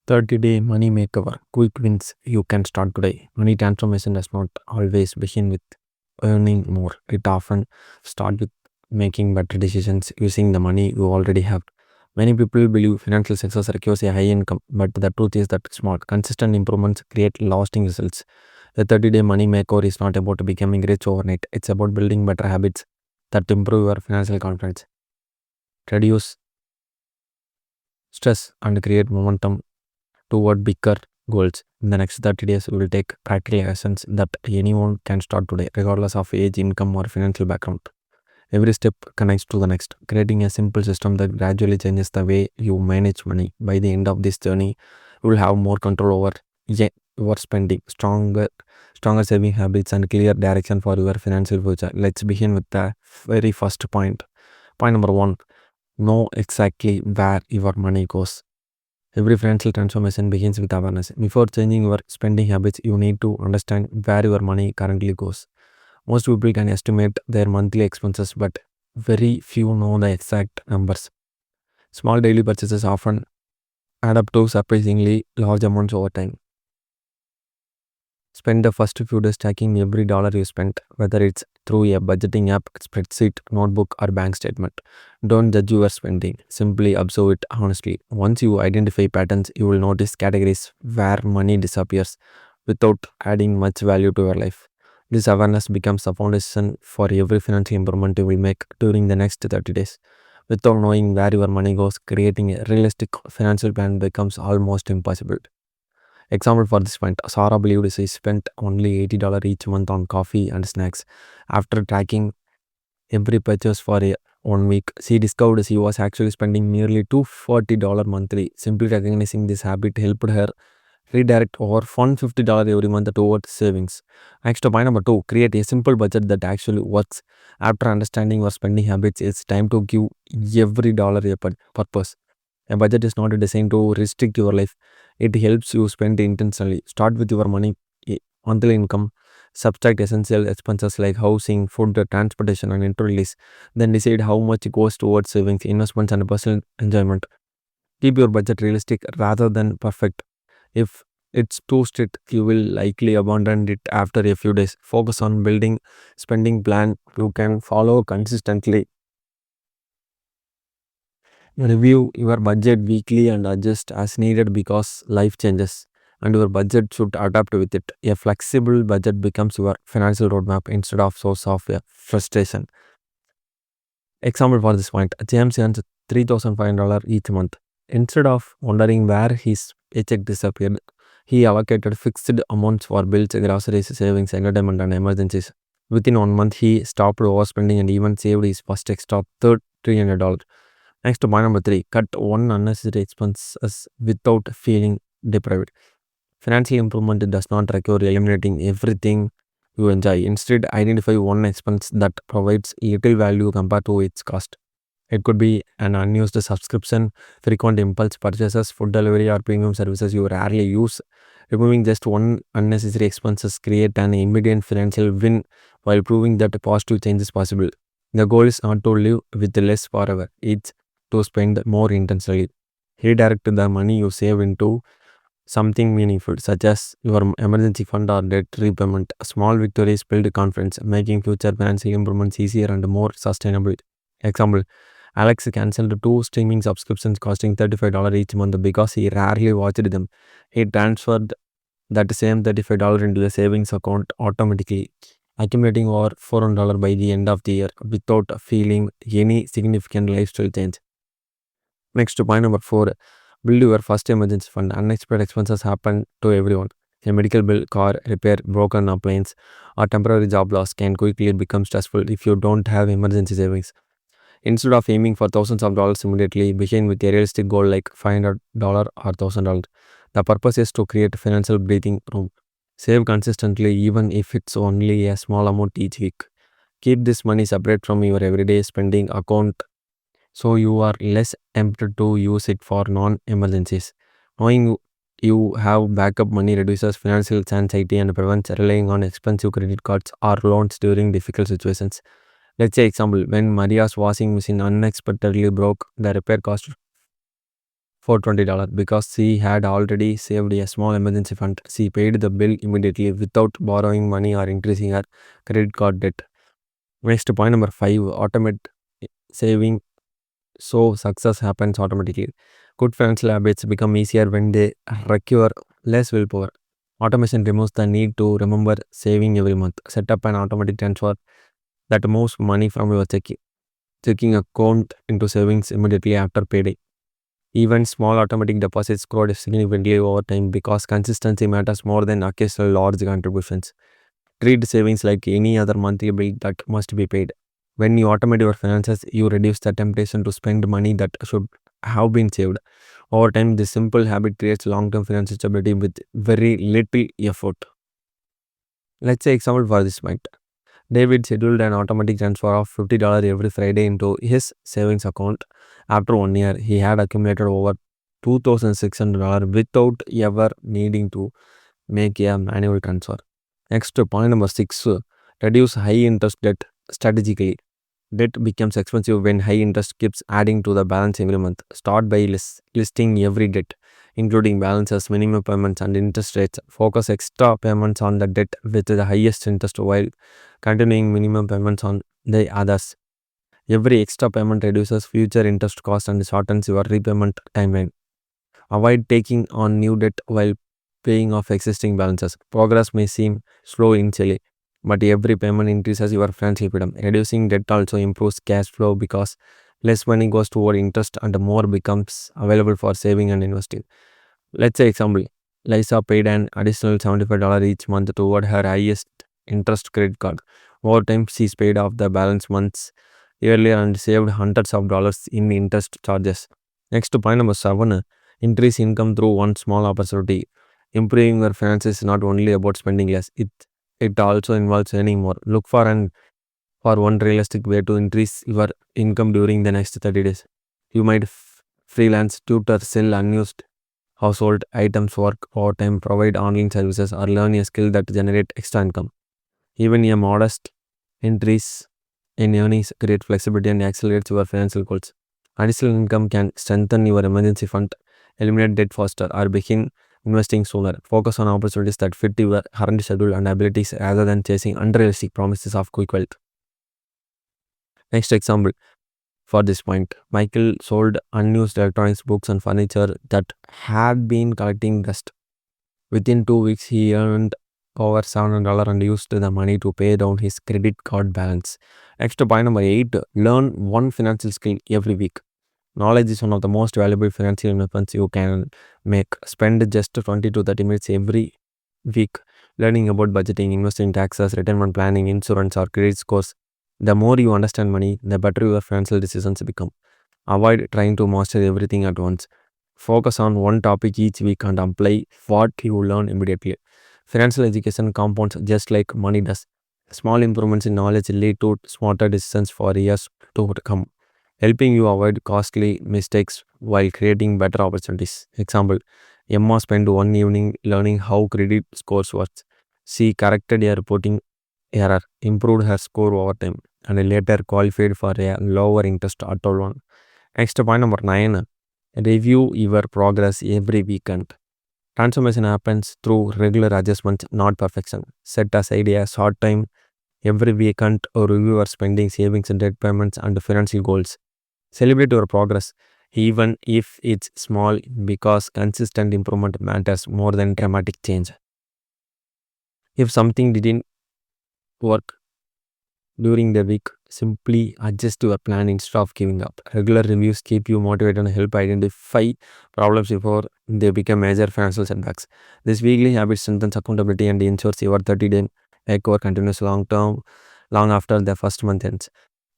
30-day money makeover. Quick wins you can start today. Money transformation does not always begin with earning more. It often starts with making better decisions using the money you already have. Many people believe financial success requires a high income, but the truth is that small, consistent improvements create lasting results. The 30-day money makeover is not about becoming rich overnight. It's about building better habits that improve your financial confidence, reduce stress, and create momentum toward bigger goals. In the next 30 days, we will take practical actions that anyone can start today, regardless of age, income, or financial background. Every step connects to the next, creating a simple system that gradually changes the way you manage money. By the end of this journey, you will have more control over your spending, stronger saving habits, and clear direction for your financial future. Let's begin with the very first point. Point number one: know exactly where your money goes. Every financial transformation begins with awareness. Before changing your spending habits, you need to understand where your money currently goes. Most people can estimate their monthly expenses, but very few know the exact numbers. Small daily purchases often add up to surprisingly large amounts over time. Spend the first few days tracking every dollar you spent, whether it's through a budgeting app, spreadsheet, notebook, or bank statement. Don't judge your spending, simply observe it honestly. Once you identify patterns, you will notice categories where money disappears without adding much value to your life. This awareness becomes the foundation for every financial improvement you will make during the next 30 days. Without knowing where your money goes, creating a realistic financial plan becomes almost impossible. Example for this point, Sarah believed she spent only $80 each month on coffee and snacks. After tracking every purchase for 1 week, she discovered she was actually spending nearly $240 monthly. Simply recognizing this habit helped her redirect over $150 every month towards savings. Next, point number two, create a simple budget that actually works. After understanding your spending habits, it's time to give every dollar a purpose. A budget is not designed to restrict your life. It helps you spend intentionally. Start with your monthly income, subtract essential expenses like housing, food, transportation, and utilities. Then decide how much goes towards savings, investments, and personal enjoyment. Keep your budget realistic rather than perfect. If it's too strict, you will likely abandon it after a few days. Focus on building spending plan you can follow consistently. Review your budget weekly and adjust as needed because life changes and your budget should adapt with it. A flexible budget becomes your financial roadmap instead of source of frustration. Example for this point, James earns $3,500 each month. Instead of wondering where his paycheck disappeared, he allocated fixed amounts for bills, groceries, savings, entertainment, and emergencies. Within 1 month, he stopped overspending and even saved his first extra $300. Next, point number three, cut one unnecessary expenses without feeling deprived. Financial improvement does not require eliminating everything you enjoy. Instead, identify one expense that provides little value compared to its cost. It could be an unused subscription, frequent impulse purchases, food delivery, or premium services you rarely use. Removing just one unnecessary expenses create an immediate financial win while proving that positive change is possible. The goal is not to live with less forever. It's to spend more intensely. Redirect the money you save into something meaningful, such as your emergency fund or debt repayment. Small victories build confidence, making future financial improvements easier and more sustainable. Example, Alex cancelled 2 streaming subscriptions costing $35 each month because he rarely watched them. He transferred that same $35 into the savings account automatically, accumulating over $400 by the end of the year without feeling any significant lifestyle change. Next, point number four, build your first emergency fund. Unexpected expenses happen to everyone. A medical bill, car repair, broken appliance, or temporary job loss can quickly become stressful if you don't have emergency savings. Instead of aiming for thousands of dollars immediately, begin with a realistic goal like $500 or $1,000. The purpose is to create financial breathing room. Save consistently even if it's only a small amount each week. Keep this money separate from your everyday spending account so you are less tempted to use it for non-emergencies. Knowing you have backup money reduces financial anxiety and prevents relying on expensive credit cards or loans during difficult situations. Let's say example, when Maria's washing machine unexpectedly broke, the repair cost for $20 because she had already saved a small emergency fund. She paid the bill immediately without borrowing money or increasing her credit card debt. Next, point number 5, automate saving so success happens automatically. Good financial habits become easier when they require less willpower. Automation removes the need to remember saving every month. Set up an automatic transfer that moves money from your checking account into savings immediately after payday. Even small automatic deposits grow significantly over time because consistency matters more than occasional large contributions. Treat savings like any other monthly bill that must be paid. When you automate your finances, you reduce the temptation to spend money that should have been saved. Over time, this simple habit creates long-term financial stability with very little effort. Let's say example for this point. David scheduled an automatic transfer of $50 every Friday into his savings account. After 1 year, he had accumulated over $2,600 without ever needing to make a manual transfer. Next, point number 6, reduce high interest debt strategically. Debt becomes expensive when high interest keeps adding to the balance every month. Start by listing every debt, including balances, minimum payments, and interest rates. Focus extra payments on the debt with the highest interest while continuing minimum payments on the others. Every extra payment reduces future interest costs and shortens your repayment timeline. Avoid taking on new debt while paying off existing balances. Progress may seem slow initially, but every payment increases your financial freedom. Reducing debt also improves cash flow because less money goes toward interest and more becomes available for saving and investing. Let's say example, Lisa paid an additional $75 each month toward her highest interest credit card. Over time, she's paid off the balance months earlier and saved hundreds of dollars in interest charges. Next, point number 7, increase income through one small opportunity. Improving your finances is not only about spending less, it also involves earning more. Look for one realistic way to increase your income during the next 30 days. You might freelance, tutor, sell unused household items, work part-time, provide online services, or learn a skill that generate extra income. Even a modest increase in earnings create flexibility and accelerates your financial goals. Additional income can strengthen your emergency fund, eliminate debt faster, or begin investing sooner. Focus on opportunities that fit your current schedule and abilities rather than chasing unrealistic promises of quick wealth. Next example for this point, Michael sold unused electronics, books, and furniture that had been collecting dust. Within 2 weeks, he earned over $700 and used the money to pay down his credit card balance. Next, point number 8, learn one financial skill every week. Knowledge is one of the most valuable financial investments you can make. Spend just 20 to 30 minutes every week learning about budgeting, investing, taxes, retirement planning, insurance, or credit scores. The more you understand money, the better your financial decisions become. Avoid trying to master everything at once. Focus on one topic each week and apply what you learn immediately. Financial education compounds just like money does. Small improvements in knowledge lead to smarter decisions for years to come, helping you avoid costly mistakes while creating better opportunities. Example, Emma spent one evening learning how credit scores work. She corrected a reporting error, improved her score over time, and later qualified for a lower interest auto loan. Next, point number 9, review your progress every weekend. Transformation happens through regular adjustments, not perfection. Set aside a short time every weekend to review your spending, savings, and debt payments and financial goals. Celebrate your progress, even if it's small, because consistent improvement matters more than dramatic change. If something didn't work during the week, simply adjust your plan instead of giving up. Regular reviews keep you motivated and help identify problems before they become major financial setbacks. This weekly habit strengthens accountability and ensures your 30-day makeover continues long after the first month ends.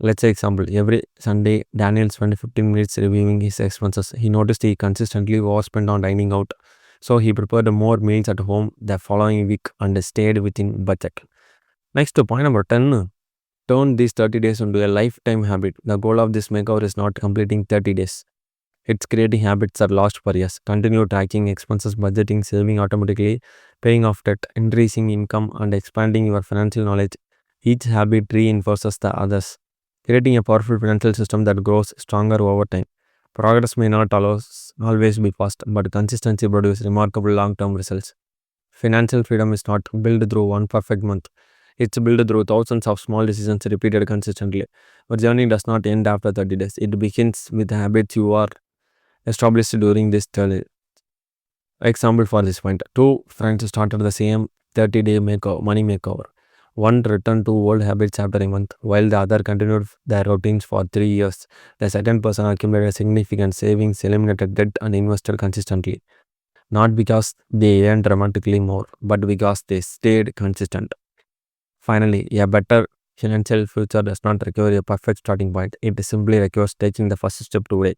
Let's say example, every Sunday, Daniel spent 15 minutes reviewing his expenses. He noticed he consistently overspent on dining out, so he prepared more meals at home the following week and stayed within budget. Next, point number 10, turn these 30 days into a lifetime habit. The goal of this makeover is not completing 30 days. It's creating habits that last for years. Continue tracking expenses, budgeting, saving automatically, paying off debt, increasing income, and expanding your financial knowledge. Each habit reinforces the others, creating a powerful financial system that grows stronger over time. Progress may not always be fast, but consistency produces remarkable long term results. Financial freedom is not built through one perfect month. It's built through thousands of small decisions repeated consistently. Your journey does not end after 30 days. It begins with the habits you are established during this journey. Example for this point. Two friends started the same 30-day money makeover. One returned to old habits after a month, while the other continued their routines for 3 years. The second person accumulated significant savings, eliminated debt, and invested consistently. Not because they earned dramatically more, but because they stayed consistent. Finally, a better financial future does not require a perfect starting point. It simply requires taking the first step today.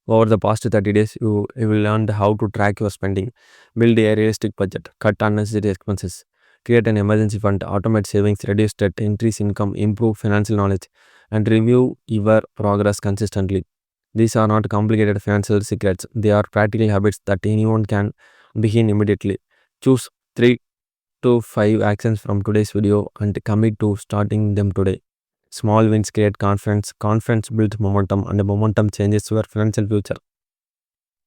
Over the past 30 days, you will learn how to track your spending, build a realistic budget, cut unnecessary expenses, create an emergency fund, automate savings, reduce debt, increase income, improve financial knowledge, and review your progress consistently. These are not complicated financial secrets, they are practical habits that anyone can begin immediately. Choose 3 to 5 actions from today's video and commit to starting them today. Small wins create confidence, confidence builds momentum, and momentum changes your financial future.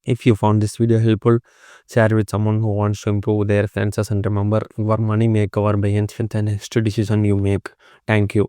If you found this video helpful, share with someone who wants to improve their finances, and remember, your money makeover begins with the next decision you make. Thank you.